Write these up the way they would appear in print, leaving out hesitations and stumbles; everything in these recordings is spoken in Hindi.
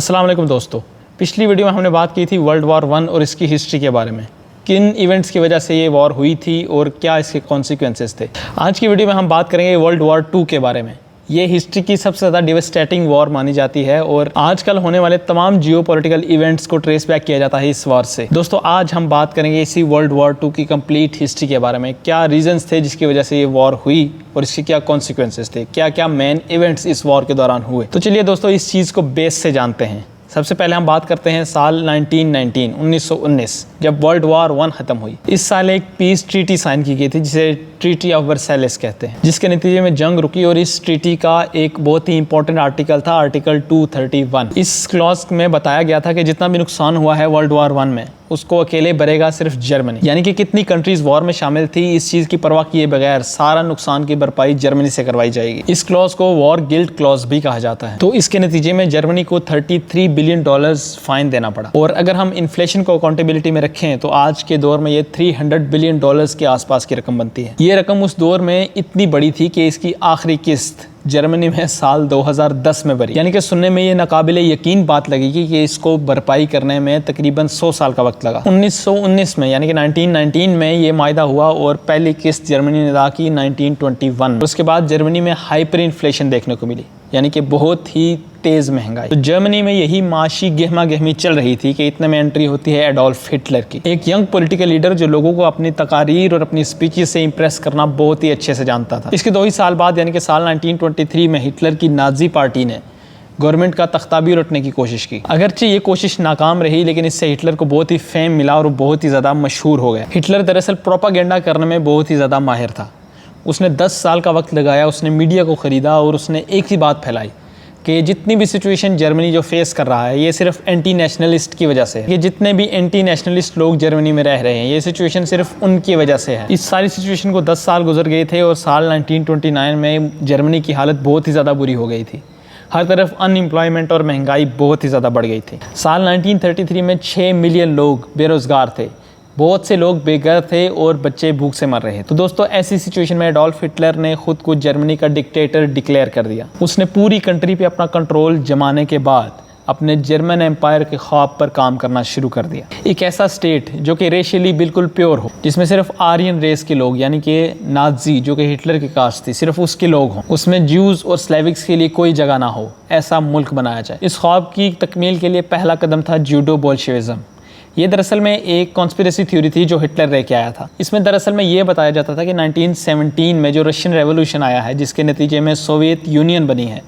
अस्सलाम वालेकुम दोस्तों, पिछली वीडियो में हमने बात की थी वर्ल्ड वॉर 1 और इसकी हिस्ट्री के बारे में, किन इवेंट्स की वजह से ये वॉर हुई थी और क्या इसके कॉन्सिक्वेंसेस थे। आज की वीडियो में हम बात करेंगे वर्ल्ड वॉर 2 के बारे में। ये हिस्ट्री की सबसे ज़्यादा डिवास्टेटिंग वॉर मानी जाती है और आजकल होने वाले तमाम जियोपॉलिटिकल इवेंट्स को ट्रेस बैक किया जाता है इस वॉर से। दोस्तों आज हम बात करेंगे इसी वर्ल्ड वॉर 2 की कंप्लीट हिस्ट्री के बारे में, क्या रीजंस थे जिसकी वजह से ये वॉर हुई और इसके क्या कॉन्सिक्वेंसेस थे, क्या क्या मेन इवेंट्स इस वॉर के दौरान हुए। तो चलिए दोस्तों इस चीज़ को बेस से जानते हैं। सबसे पहले हम बात करते हैं साल 1919 जब वर्ल्ड वॉर 1 खत्म हुई। इस साल एक पीस ट्रीटी साइन की गई थी जिसे ट्रीटी ऑफ वर्साइलेस कहते हैं, जिसके नतीजे में जंग रुकी और इस ट्रीटी का एक बहुत ही इंपॉर्टेंट आर्टिकल था आर्टिकल 231। इस क्लॉज में बताया गया था कि जितना भी नुकसान हुआ है वर्ल्ड वॉर 1 में उसको अकेले भरेगा सिर्फ जर्मनी, यानी कि कितनी कंट्रीज वॉर में शामिल थी इस चीज़ की परवाह किए बगैर सारा नुकसान की भरपाई जर्मनी से करवाई जाएगी। इस क्लॉज को वॉर गिल्ट क्लॉज भी कहा जाता है। तो इसके नतीजे में जर्मनी को $33 बिलियन फाइन देना पड़ा और अगर हम इन्फ्लेशन को अकाउंटेबिलिटी में रखें तो आज के दौर में ये $300 बिलियन के आसपास की रकम बनती है। ये रकम उस दौर में इतनी बड़ी थी कि इसकी आखिरी किस्त जर्मनी में साल 2010 में भरी, यानी कि सुनने में ये नाकाबिले यकीन बात लगेगी कि इसको भरपाई करने में तकरीबन 100 साल का वक्त लगा। 1919 में यानी कि 1919 में ये मायदा हुआ और पहली किस्त जर्मनी ने अदा की 1921। उसके बाद जर्मनी में हाइपर इन्फ्लेशन देखने को मिली, यानी कि बहुत ही तेज़ महंगाई। तो जर्मनी में यही माशी गहमा गहमी चल रही थी कि इतने में एंट्री होती है एडोल्फ हिटलर की, एक यंग पॉलिटिकल लीडर जो लोगों को अपनी तकारीर और अपनी स्पीचेस से इंप्रेस करना बहुत ही अच्छे से जानता था। इसके 2 ही साल बाद यानी कि साल 1923 में हिटलर की नाजी पार्टी ने गवर्नमेंट का तख्ता भी लुटने की कोशिश की। अगरचे ये कोशिश नाकाम रही लेकिन इससे हिटलर को बहुत ही फेम मिला और बहुत ही ज़्यादा मशहूर हो गया। हिटलर दरअसल प्रोपागेंडा करने में बहुत ही ज़्यादा माहिर था। उसने 10 साल का वक्त लगाया, उसने मीडिया को ख़रीदा और उसने एक ही बात फैलाई कि जितनी भी सिचुएशन जर्मनी जो फेस कर रहा है ये सिर्फ एंटी नेशनलिस्ट की वजह से है। ये जितने भी एंटी नेशनलिस्ट लोग जर्मनी में रह रहे हैं ये सिचुएशन सिर्फ उनकी वजह से है। इस सारी सिचुएशन को 10 साल गुजर गए थे और साल 1929 में जर्मनी की हालत बहुत ही ज़्यादा बुरी हो गई थी। हर तरफ अनएम्प्लॉयमेंट और महंगाई बहुत ही ज़्यादा बढ़ गई थी। साल 1933 में 6 मिलियन लोग बेरोज़गार थे, बहुत से लोग बेघर थे और बच्चे भूख से मर रहे थे। तो दोस्तों ऐसी सिचुएशन में एडोल्फ हिटलर ने खुद को जर्मनी का डिक्टेटर डिक्लेयर कर दिया। उसने पूरी कंट्री पे अपना कंट्रोल जमाने के बाद अपने जर्मन एम्पायर के ख्वाब पर काम करना शुरू कर दिया। एक ऐसा स्टेट जो कि रेशियली बिल्कुल प्योर हो, जिसमें सिर्फ आर्यन रेस के लोग यानी कि नाजी जो कि हिटलर की कास्ट थी सिर्फ उसके लोग हों, उसमें ज्यूज और स्लेविक्स के लिए कोई जगह ना हो, ऐसा मुल्क बनाया जाए। इस ख्वाब की तकमील के लिए पहला कदम था जूडो बोल्शेविज्म। ये दरअसल में एक कॉन्स्पिरेसी थ्योरी थी जो हिटलर लेके आया था। इसमें दरअसल में ये बताया जाता था कि 1917 में जो रशियन रेवोल्यूशन आया है जिसके नतीजे में सोवियत यूनियन बनी है,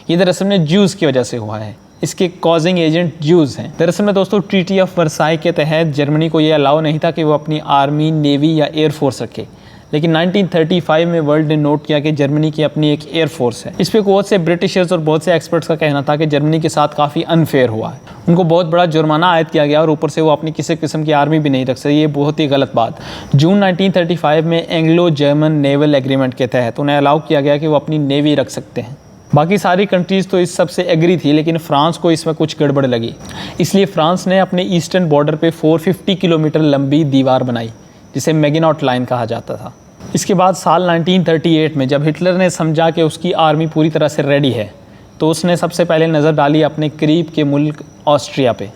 ये दरअसल में ज्यूज़ की वजह से हुआ है। इसके कॉजिंग एजेंट ज्यूज़ हैं। दरअसल में दोस्तों ट्रीटी ऑफ वर्साई के तहत जर्मनी को ये अलाउ नहीं था कि वो अपनी आर्मी, नेवी या एयरफोर्स रखे, लेकिन 1935 में वर्ल्ड ने नोट किया कि जर्मनी की अपनी एक एयरफोर्स है। इस पे बहुत से ब्रिटिशर्स और बहुत से एक्सपर्ट्स का कहना था कि जर्मनी के साथ काफ़ी अनफेयर हुआ है, उनको बहुत बड़ा जुर्माना आयद किया गया और ऊपर से वो अपनी किसी किस्म की आर्मी भी नहीं रख सकते। ये बहुत ही गलत बात। जून 1935 में एंग्लो जर्मन नेवल एग्रीमेंट के तहत उन्हें अलाउ किया गया कि वो अपनी नेवी रख सकते हैं। बाकी सारी कंट्रीज़ तो इस सब से एग्री थी लेकिन फ्रांस को इसमें कुछ गड़बड़ लगी, इसलिए फ्रांस ने अपने ईस्टर्न बॉर्डर पे 450 किलोमीटर लंबी दीवार बनाई जिसे मैगिनॉट लाइन कहा जाता था। इसके बाद साल 1938 में जब हिटलर ने समझा कि उसकी आर्मी पूरी तरह से रेडी है तो उसने सबसे पहले नज़र डाली अपने करीब के मुल्क ऑस्ट्रिया पे।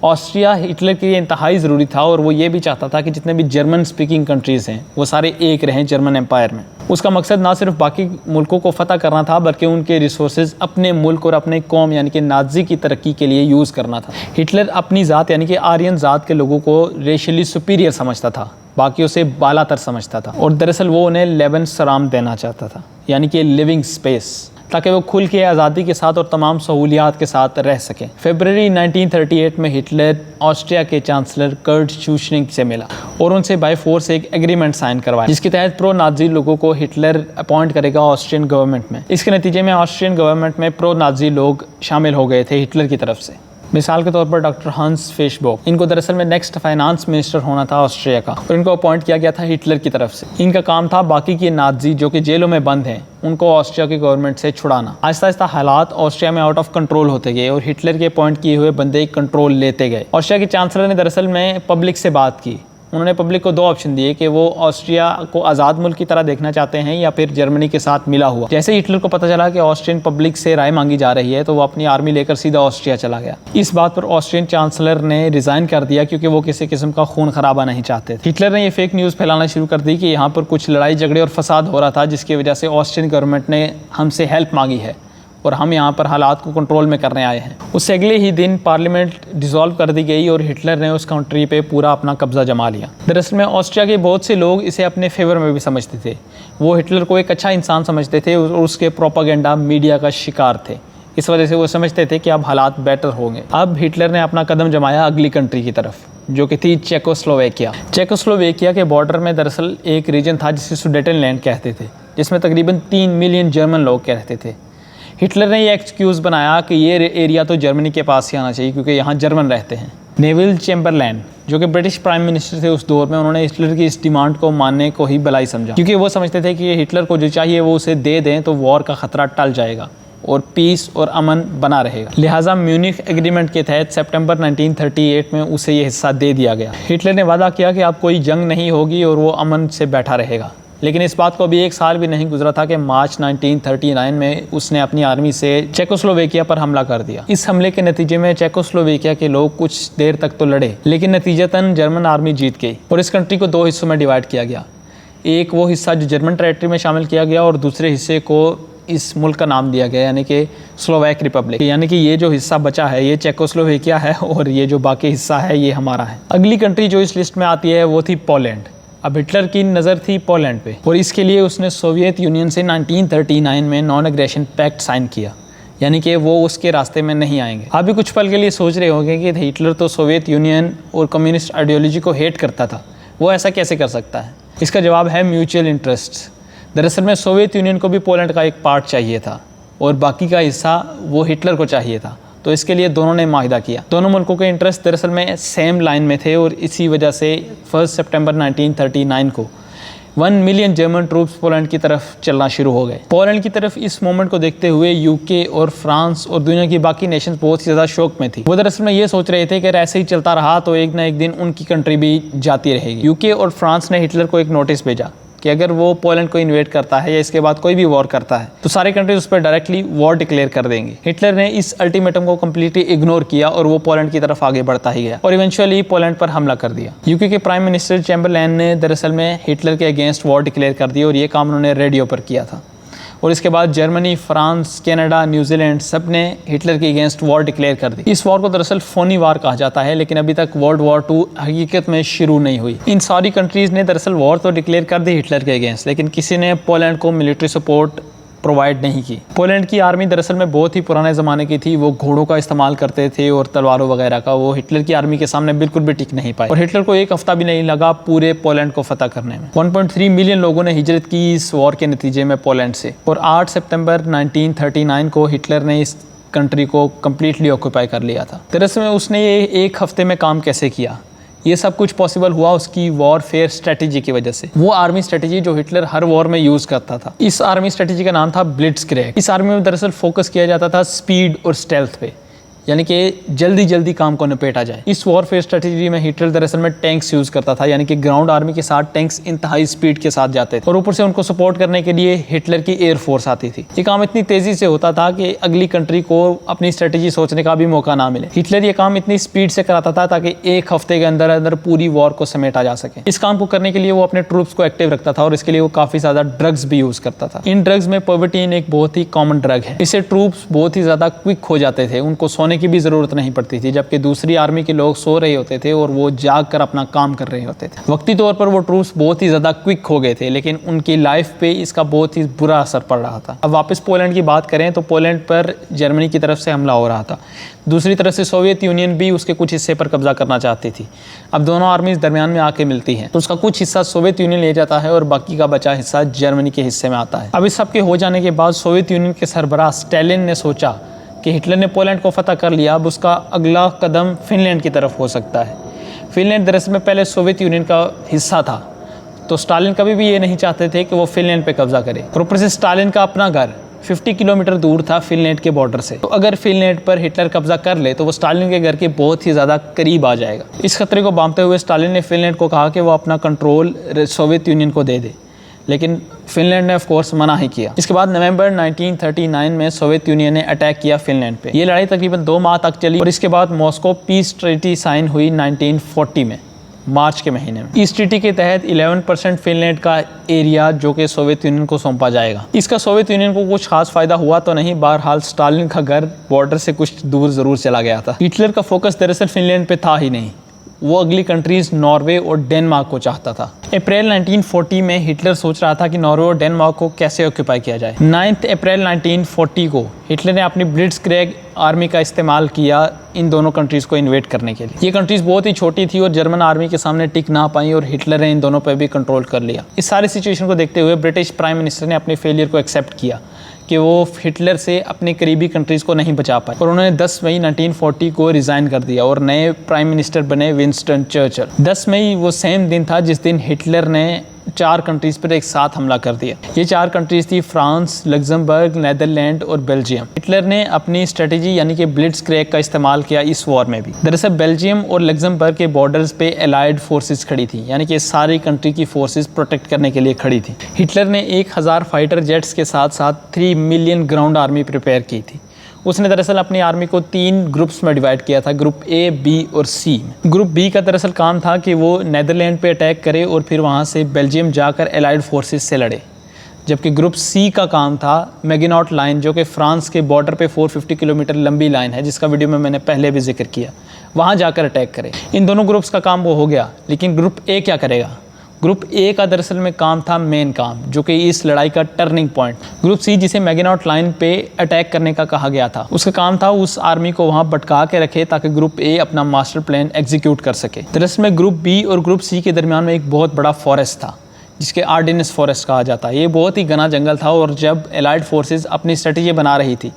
ऑस्ट्रिया हिटलर के लिए इंतहाई ज़रूरी था और वो ये भी चाहता था कि जितने भी जर्मन स्पीकिंग कंट्रीज़ हैं वो सारे एक रहें जर्मन एम्पायर में। उसका मकसद ना सिर्फ बाकी मुल्कों को फतह करना था बल्कि उनके रिसोर्सेज अपने मुल्क और अपने कौम यानी कि नाजी की तरक्की के लिए यूज़ करना था। हिटलर अपनी ज़ात यानी कि आर्यन ज़ात के लोगों को रेशियली सुपीरियर समझता था, बाकियों से बालातर समझता था और दरअसल वो उन्हें लेबन सराम देना चाहता था यानी कि लिविंग स्पेस, ताकि वो खुल के आज़ादी के साथ और तमाम सहूलियात के साथ रह सकें। फरवरी 1938 में हिटलर ऑस्ट्रिया के चांसलर कर्ट शूशनिंग से मिला और उनसे बाय फोर्स एक एग्रीमेंट साइन करवाया जिसके तहत प्रो नाजी लोगों को हिटलर अपॉइंट करेगा ऑस्ट्रियन गवर्नमेंट में। इसके नतीजे में ऑस्ट्रियन गवर्नमेंट में प्रो नाजी लोग शामिल हो गए थे हिटलर की तरफ से। मिसाल के तौर पर डॉक्टर हंस फेशबॉक, इनको दरअसल में नेक्स्ट फाइनेंस मिनिस्टर होना था ऑस्ट्रिया का और इनको अपॉइंट किया गया था हिटलर की तरफ से। इनका काम था बाकी के नाजी जो कि जेलों में बंद हैं उनको ऑस्ट्रिया की गवर्नमेंट से छुड़ाना। आहिस्ता आहिस्ता हालात ऑस्ट्रिया में आउट ऑफ कंट्रोल होते गए और हिटलर के अपॉइंट किए हुए बंदे कंट्रोल लेते गए। ऑस्ट्रिया के चांसलर ने दरअसल में पब्लिक से बात की उन्होंने पब्लिक को 2 ऑप्शन दिए कि वो ऑस्ट्रिया को आज़ाद मुल्क की तरह देखना चाहते हैं या फिर जर्मनी के साथ मिला हुआ। जैसे हिटलर को पता चला कि ऑस्ट्रियन पब्लिक से राय मांगी जा रही है तो वो अपनी आर्मी लेकर सीधा ऑस्ट्रिया चला गया। इस बात पर ऑस्ट्रियन चांसलर ने रिजाइन कर दिया क्योंकि वो किसी किस्म का खून खराबा नहीं चाहते थे। हिटलर ने ये फेक न्यूज़ फैलाना शुरू कर दी कि यहाँ पर कुछ लड़ाई झगड़े और फसाद हो रहा था जिसकी वजह से ऑस्ट्रियन गवर्नमेंट ने हमसे हेल्प मांगी है और हम यहाँ पर हालात को कंट्रोल में करने आए हैं। उससे अगले ही दिन पार्लियामेंट डिसॉल्व कर दी गई और हिटलर ने उस कंट्री पे पूरा अपना कब्जा जमा लिया। दरअसल में ऑस्ट्रिया के बहुत से लोग इसे अपने फेवर में भी समझते थे। वो हिटलर को एक अच्छा इंसान समझते थे और उसके प्रोपागेंडा मीडिया का शिकार थे। इस वजह से वो समझते थे कि अब हालात बेटर होंगे। अब हिटलर ने अपना कदम जमाया अगली कंट्री की तरफ, जो कि थी चेकोस्लोवेकिया। चेकोस्लोवेकिया के बॉर्डर में दरअसल एक रीजन था जिसे सुडेटनलैंड कहते थे, जिसमें तकरीबन 3 मिलियन जर्मन लोग रहते थे। हिटलर ने ये एक्सक्यूज़ बनाया कि ये एरिया तो जर्मनी के पास ही आना चाहिए क्योंकि यहाँ जर्मन रहते हैं। नेविल चैम्बरलैन, जो कि ब्रिटिश प्राइम मिनिस्टर थे उस दौर में, उन्होंने हिटलर की इस डिमांड को मानने को ही भलाई समझा क्योंकि वो समझते थे कि हिटलर को जो चाहिए वो उसे दे दें तो वॉर का खतरा टल जाएगा और पीस और अमन बना रहेगा। लिहाजा म्यूनिख एग्रीमेंट के तहत सितंबर 1938 में उसे ये हिस्सा दे दिया गया। हिटलर ने वादा किया कि अब कोई जंग नहीं होगी और वो अमन से बैठा रहेगा। लेकिन इस बात को अभी 1 साल भी नहीं गुजरा था कि मार्च 1939 में उसने अपनी आर्मी से चेकोस्लोवेकिया पर हमला कर दिया। इस हमले के नतीजे में चेकोस्लोवेकिया के लोग कुछ देर तक तो लड़े, लेकिन नतीजतन जर्मन आर्मी जीत गई और इस कंट्री को 2 हिस्सों में डिवाइड किया गया। एक वो हिस्सा जो जर्मन टेरिटरी में शामिल किया गया और दूसरे हिस्से को इस मुल्क का नाम दिया गया, यानी कि स्लोवैक रिपब्लिक। यानी कि ये जो हिस्सा बचा है ये चेकोस्लोवेकिया है और ये जो बाकी हिस्सा है ये हमारा है। अगली कंट्री जो इस लिस्ट में आती है वो थी पोलैंड। अब हिटलर की नज़र थी पोलैंड पे और इसके लिए उसने सोवियत यूनियन से 1939 में नॉन एग्रेशन पैक्ट साइन किया, यानी कि वो उसके रास्ते में नहीं आएंगे। आप भी कुछ पल के लिए सोच रहे होंगे कि हिटलर तो सोवियत यूनियन और कम्युनिस्ट आइडियोलॉजी को हेट करता था, वो ऐसा कैसे कर सकता है? इसका जवाब है म्यूचुअल इंटरेस्ट। दरअसल में सोवियत यूनियन को भी पोलैंड का एक पार्ट चाहिए था और बाकी का हिस्सा वो हिटलर को चाहिए था, तो इसके लिए दोनों ने माहिदा किया। दोनों मुल्कों के इंटरेस्ट दरअसल में सेम लाइन में थे और इसी वजह से 1 सितंबर 1939 को 1 मिलियन जर्मन ट्रूप्स पोलैंड की तरफ चलना शुरू हो गए। पोलैंड की तरफ इस मोमेंट को देखते हुए यूके और फ्रांस और दुनिया की बाकी नेशंस बहुत ही ज़्यादा शौक में थी। वो दरअसल में ये सोच रहे थे कि ऐसे ही चलता रहा तो एक ना एक दिन उनकी कंट्री भी जाती रहेगी। यूके और फ्रांस ने हिटलर को एक नोटिस भेजा कि अगर वो पोलैंड को इन्वेड करता है या इसके बाद कोई भी वॉर करता है तो सारे कंट्रीज उस पर डायरेक्टली वॉर डिक्लेयर कर देंगे। हिटलर ने इस अल्टीमेटम को कम्प्लीटली इग्नोर किया और वो पोलैंड की तरफ आगे बढ़ता ही गया और इवेंचुअली पोलैंड पर हमला कर दिया। यूके के प्राइम मिनिस्टर चैम्बरलैन ने दरअसल में हिटलर के अगेंस्ट वॉर डिक्लेयर कर दी और ये काम उन्होंने रेडियो पर किया था। और इसके बाद जर्मनी, फ्रांस, कनाडा, न्यूजीलैंड सब ने हिटलर के अगेंस्ट वॉर डिक्लेयर कर दी। इस वॉर को दरअसल फोनी वार कहा जाता है, लेकिन अभी तक वर्ल्ड वॉर 2 हकीकत में शुरू नहीं हुई। इन सारी कंट्रीज़ ने दरअसल वॉर तो डिक्लेयर कर दी हिटलर के अगेंस्ट, लेकिन किसी ने पोलैंड को मिलिट्री सपोर्ट प्रोवाइड नहीं की। पोलैंड की आर्मी दरअसल में बहुत ही पुराने ज़माने की थी। वो घोड़ों का इस्तेमाल करते थे और तलवारों वगैरह का। वो हिटलर की आर्मी के सामने बिल्कुल भी टिक नहीं पाए और हिटलर को 1 हफ्ता भी नहीं लगा पूरे पोलैंड को फतह करने में। 1.3 मिलियन लोगों ने हिजरत की इस वॉर के नतीजे में पोलैंड से और 8 सितंबर 1939 को हिटलर ने इस कंट्री को कम्प्लीटली ऑक्यूपाई कर लिया था। दरअसल में उसने ये 1 हफ्ते में काम कैसे किया? ये सब कुछ पॉसिबल हुआ उसकी वॉरफेयर स्ट्रेटेजी की वजह से। वो आर्मी स्ट्रेटेजी जो हिटलर हर वॉर में यूज़ करता था। इस आर्मी स्ट्रेटेजी का नाम था ब्लिट्जक्रिग। इस आर्मी में दरअसल फोकस किया जाता था स्पीड और स्टेल्थ पे, यानी कि जल्दी जल्दी काम को निपटा जाए। इस वॉरफेयर स्ट्रेटेजी में हिटलर दरअसल में टैंक्स यूज़ करता था, यानी कि ग्राउंड आर्मी के साथ टैंक्स इंतहाई स्पीड के साथ जाते थे और ऊपर से उनको सपोर्ट करने के लिए हिटलर की एयरफोर्स आती थी। ये काम इतनी तेज़ी से होता था कि अगली कंट्री को अपनी स्ट्रेटेजी सोचने का भी मौका ना मिले। हिटलर ये काम इतनी स्पीड से कराता था ताकि 1 हफ्ते के अंदर अंदर पूरी वॉर को समेटा जा सके। इस काम को करने के लिए वो अपने ट्रूप्स को एक्टिव रखता था और इसके लिए वो काफ़ी ज़्यादा ड्रग्स भी यूज़ करता था। इन ड्रग्स में पर्विटीन एक बहुत ही कॉमन ड्रग है। इससे ट्रूप्स बहुत ही ज़्यादा क्विक हो जाते थे, उनको सोने की भी ज़रूरत नहीं पड़ती थी, जबकि दूसरी आर्मी के लोग सो रहे होते थे और वो जाग कर अपना काम कर रहे होते थे। वक्ती तौर पर वो ट्रूप्स बहुत ही ज़्यादा क्विक हो गए थे, लेकिन उनकी लाइफ पे इसका बहुत ही बुरा असर पड़ रहा था। अब वापस पोलैंड की बात करें तो पोलैंड पर जर्मनी की तरफ से हमला हो रहा था। दूसरी तरफ से सोवियत यूनियन भी उसके कुछ हिस्से पर कब्जा करना चाहती थी। अब दोनों आर्मीज दरमियान में आके मिलती हैं तो उसका कुछ हिस्सा सोवियत यूनियन ले जाता है और बाकी का बचा हिस्सा जर्मनी के हिस्से में आता है। अब इस सब के हो जाने के बाद सोवियत यूनियन के सरबराह स्टालिन ने सोचा कि हिटलर ने पोलैंड को फतह कर लिया, अब उसका अगला कदम फिनलैंड की तरफ हो सकता है। फिनलैंड दरअसल में पहले सोवियत यूनियन का हिस्सा था, तो स्टालिन कभी भी ये नहीं चाहते थे कि वो फिनलैंड पे कब्जा करे। और ऊपर से स्टालिन का अपना घर 50 किलोमीटर दूर था फिनलैंड के बॉर्डर से। तो अगर फिनलैंड पर हिटलर कब्जा कर ले तो वो स्टालिन के घर के बहुत ही ज़्यादा करीब आ जाएगा। इस खतरे को बांधते हुए स्टालिन ने फिनलैंड को कहा कि वो अपना कंट्रोल सोवियत यूनियन को दे दे, लेकिन फिनलैंड ने ऑफ कोर्स मना ही किया। इसके बाद नवंबर 1939 में सोवियत यूनियन ने अटैक किया फिनलैंड पे। ये लड़ाई तकरीबन 2 माह तक चली और इसके बाद मॉस्को पीस ट्रीटी साइन हुई 1940 में, मार्च के महीने में। इस ट्रीटी के तहत 11% फिनलैंड का एरिया जो कि सोवियत यूनियन को सौंपा जाएगा। इसका सोवियत यूनियन को कुछ खास फायदा हुआ तो नहीं, बहरहाल स्टालिन का घर बॉर्डर से कुछ दूर जरूर चला गया था। हिटलर का फोकस दरअसल फिनलैंड पे था ही नहीं, वो अगली कंट्रीज नॉर्वे और डेनमार्क को चाहता था। अप्रैल 1940 में हिटलर सोच रहा था कि नॉर्वे और डेनमार्क को कैसे ऑक्यूपाई किया जाए। 9 अप्रैल 1940 को हिटलर ने अपनी ब्लिट्जक्रिग आर्मी का इस्तेमाल किया इन दोनों कंट्रीज़ को इन्वेट करने के लिए। ये कंट्रीज़ बहुत ही छोटी थी और जर्मन आर्मी के सामने टिक ना पाई और हिटलर ने इन दोनों पर भी कंट्रोल कर लिया। इस सारी सिचुएशन को देखते हुए ब्रिटिश प्राइम मिनिस्टर ने अपने फेलियर को एक्सेप्ट किया कि वो हिटलर से अपने करीबी कंट्रीज़ को नहीं बचा पाए और उन्होंने 10 मई 1940 को रिज़ाइन कर दिया और नए प्राइम मिनिस्टर बने विंस्टन चर्चिल। 10 मई वो सेम दिन था जिस दिन हिटलर ने 4 कंट्रीज़ पर एक साथ हमला कर दिया। ये 4 कंट्रीज़ थी फ्रांस, लग्जमबर्ग, नेदरलैंड और बेल्जियम। हिटलर ने अपनी स्ट्रेटजी यानी कि ब्लिट्जक्रिग का इस्तेमाल किया इस वॉर में भी। दरअसल बेल्जियम और लग्जमबर्ग के बॉर्डर्स पे एलाइड फोर्सेस खड़ी थी, यानी कि सारी कंट्री की फोर्सेस प्रोटेक्ट करने के लिए खड़ी थी। हिटलर ने 1000 फाइटर जेट्स के साथ साथ 3 मिलियन ग्राउंड आर्मी प्रिपेयर की थी। उसने दरअसल अपनी आर्मी को 3 ग्रुप्स में डिवाइड किया था, ग्रुप ए, बी और सी। ग्रुप बी का दरअसल काम था कि वो नेदरलैंड पे अटैक करे और फिर वहाँ से बेल्जियम जाकर एलाइड फोर्सेस से लड़े, जबकि ग्रुप सी का काम था मैगिनॉट लाइन, जो कि फ्रांस के बॉर्डर पे 450 किलोमीटर लंबी लाइन है, जिसका वीडियो में मैंने पहले भी जिक्र किया, वहाँ जाकर अटैक करे। इन दोनों ग्रुप्स का काम वो हो गया, लेकिन ग्रुप ए क्या करेगा? ग्रुप ए का दरअसल में काम था मेन काम, जो कि इस लड़ाई का टर्निंग पॉइंट। ग्रुप सी, जिसे मैगिनॉट लाइन पे अटैक करने का कहा गया था, उसका काम था उस आर्मी को वहां भटका के रखे ताकि ग्रुप ए अपना मास्टर प्लान एग्जीक्यूट कर सके। दरअसल में ग्रुप बी और ग्रुप सी के दरमियान में एक बहुत बड़ा फॉरेस्ट था जिसके आर्डिनेंस फॉरेस्ट कहा जाता है। ये बहुत ही घना जंगल था और जब एलाइड फोर्सेज अपनी स्ट्रेटेजी बना रही थी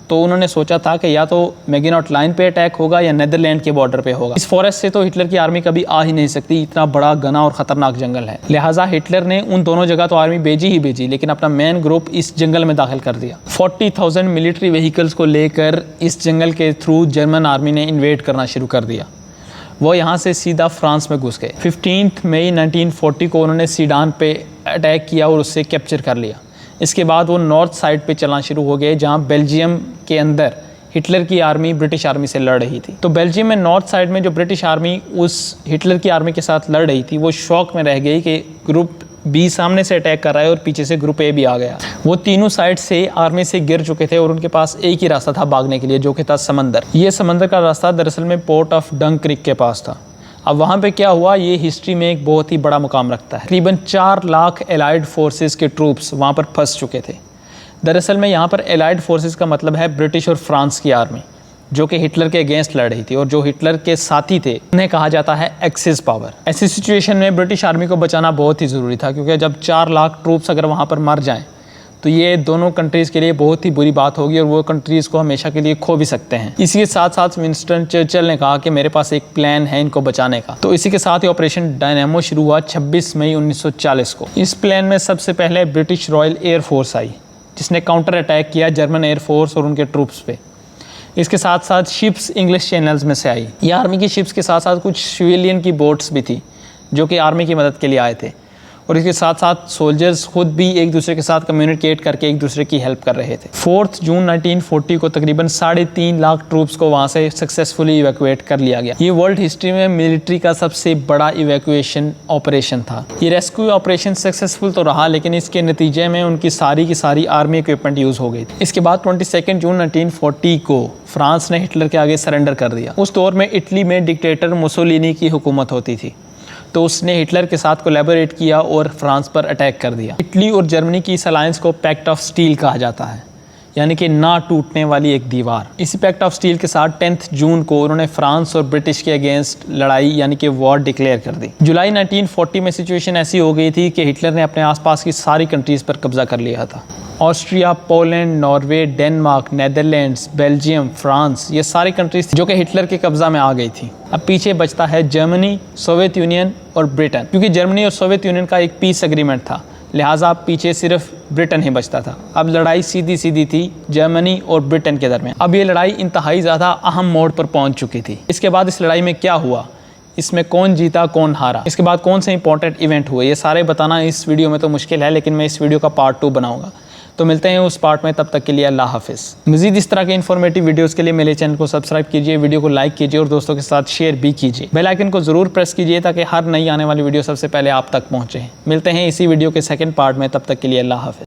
तो उन्होंने सोचा था कि या तो मैगिनॉट लाइन पे अटैक होगा या नेदरलैंड के बॉर्डर पे होगा। इस फॉरेस्ट से तो हिटलर की आर्मी कभी आ ही नहीं सकती, इतना बड़ा घना और ख़तरनाक जंगल है। लिहाजा हिटलर ने उन दोनों जगह तो आर्मी भेजी ही भेजी, लेकिन अपना मेन ग्रुप इस जंगल में दाखिल कर दिया। 40,000 मिलिट्री व्हीकल्स को लेकर इस जंगल के थ्रू जर्मन आर्मी ने इन्वेड करना शुरू कर दिया। वो यहाँ से सीधा फ्रांस में घुस गए। 15 मई 1940 को उन्होंने सीडान पे अटैक किया और उससे कैप्चर कर लिया। इसके बाद वो नॉर्थ साइड पे चलना शुरू हो गए, जहाँ बेल्जियम के अंदर हिटलर की आर्मी ब्रिटिश आर्मी से लड़ रही थी। तो बेल्जियम में नॉर्थ साइड में जो ब्रिटिश आर्मी उस हिटलर की आर्मी के साथ लड़ रही थी, वो शॉक में रह गई कि ग्रुप बी सामने से अटैक कर रहा है और पीछे से ग्रुप ए भी आ गया। वो तीनों साइड से आर्मी से गिर चुके थे और उनके पास एक ही रास्ता था भागने के लिए, जो कि था समंदर। ये समंदर का रास्ता दरअसल में पोर्ट ऑफ डंक्रिक के पास था। अब वहाँ पे क्या हुआ, ये हिस्ट्री में एक बहुत ही बड़ा मुकाम रखता है। तकरीबन 4 लाख एलाइड फोर्सेस के ट्रूप्स वहाँ पर फंस चुके थे। दरअसल में यहाँ पर एलाइड फोर्सेस का मतलब है ब्रिटिश और फ्रांस की आर्मी, जो कि हिटलर के अगेंस्ट लड़ रही थी और जो हिटलर के साथी थे उन्हें कहा जाता है एक्सिस पावर। ऐसी सिचुएशन में ब्रिटिश आर्मी को बचाना बहुत ही ज़रूरी था, क्योंकि जब 4 लाख ट्रूप्स अगर वहाँ पर मर जाएँ तो ये दोनों कंट्रीज़ के लिए बहुत ही बुरी बात होगी और वो कंट्रीज़ को हमेशा के लिए खो भी सकते हैं। इसी के साथ साथ विंस्टन चर्चिल ने कहा कि मेरे पास एक प्लान है इनको बचाने का। तो इसी के साथ ही ऑपरेशन डायनामो शुरू हुआ 26 मई 1940 को। इस प्लान में सबसे पहले ब्रिटिश रॉयल एयर फोर्स आई, जिसने काउंटर अटैक किया जर्मन एयर फोर्स और उनके ट्रूप्स पे। इसके साथ साथ शिप्स इंग्लिश चैनल्स में से आई। ये आर्मी की शिप्स के साथ साथ कुछ सिविलियन की बोट्स भी थी जो कि आर्मी की मदद के लिए आए थे, और इसके साथ साथ सोल्जर्स खुद भी एक दूसरे के साथ कम्युनिकेट करके एक दूसरे की हेल्प कर रहे थे। 4 जून 1940 को तकरीबन 3.5 लाख ट्रूप्स को वहाँ से सक्सेसफुली इवैक्यूएट कर लिया गया। ये वर्ल्ड हिस्ट्री में मिलिट्री का सबसे बड़ा इवैक्यूएशन ऑपरेशन था। ये रेस्क्यू ऑपरेशन सक्सेसफुल तो रहा, लेकिन इसके नतीजे में उनकी सारी की सारी आर्मी इक्विपमेंट यूज़ हो गई थी। इसके बाद 22 जून 1940 को फ्रांस ने हिटलर के आगे सरेंडर कर दिया। उस दौर में इटली में डिक्टेटर मुसोलिनी की हुकूमत होती थी, तो उसने हिटलर के साथ कोलैबोरेट किया और फ्रांस पर अटैक कर दिया। इटली और जर्मनी की इस अलायंस को पैक्ट ऑफ स्टील कहा जाता है, यानी कि ना टूटने वाली एक दीवार। इसी पैक्ट ऑफ स्टील के साथ 10 जून को उन्होंने फ्रांस और ब्रिटिश के अगेंस्ट लड़ाई यानी कि वॉर डिक्लेयर कर दी। जुलाई 1940 में सिचुएशन ऐसी हो गई थी कि हिटलर ने अपने आसपास की सारी कंट्रीज़ पर कब्जा कर लिया था। Austria, Poland, Norway, Denmark, Netherlands, Belgium, France, ये सारी कंट्रीज जो कि हिटलर के कब्जा में आ गई थी। अब पीछे बचता है जर्मनी, सोवियत यूनियन और ब्रिटेन, क्योंकि जर्मनी और सोवियत यूनियन का एक पीस एग्रीमेंट था, लिहाजा पीछे सिर्फ ब्रिटेन ही बचता था। अब लड़ाई सीधी सीधी थी जर्मनी और ब्रिटेन के दरमियान। अब ये लड़ाई इंतहाई ज़्यादा अहम मोड़ पर पहुंच चुकी थी। इसके बाद इस लड़ाई में क्या हुआ, इसमें कौन जीता कौन हारा, इसके बाद कौन से इंपॉर्टेंट इवेंट हुए, ये सारे बताना इस वीडियो में तो मुश्किल है, लेकिन मैं इस वीडियो का पार्ट 2 बनाऊंगा। तो मिलते हैं उस पार्ट में, तब तक के लिए अल्लाह हाफिज़। मज़ीद इस तरह के इन्फॉर्मेटिव वीडियोस के लिए मेरे चैनल को सब्सक्राइब कीजिए, वीडियो को लाइक कीजिए और दोस्तों के साथ शेयर भी कीजिए। बेल आइकन को ज़रूर प्रेस कीजिए ताकि हर नई आने वाली वीडियो सबसे पहले आप तक पहुँचे। मिलते हैं इसी वीडियो के सेकंड पार्ट में, तब तक के लिए अल्लाह हाफिज़।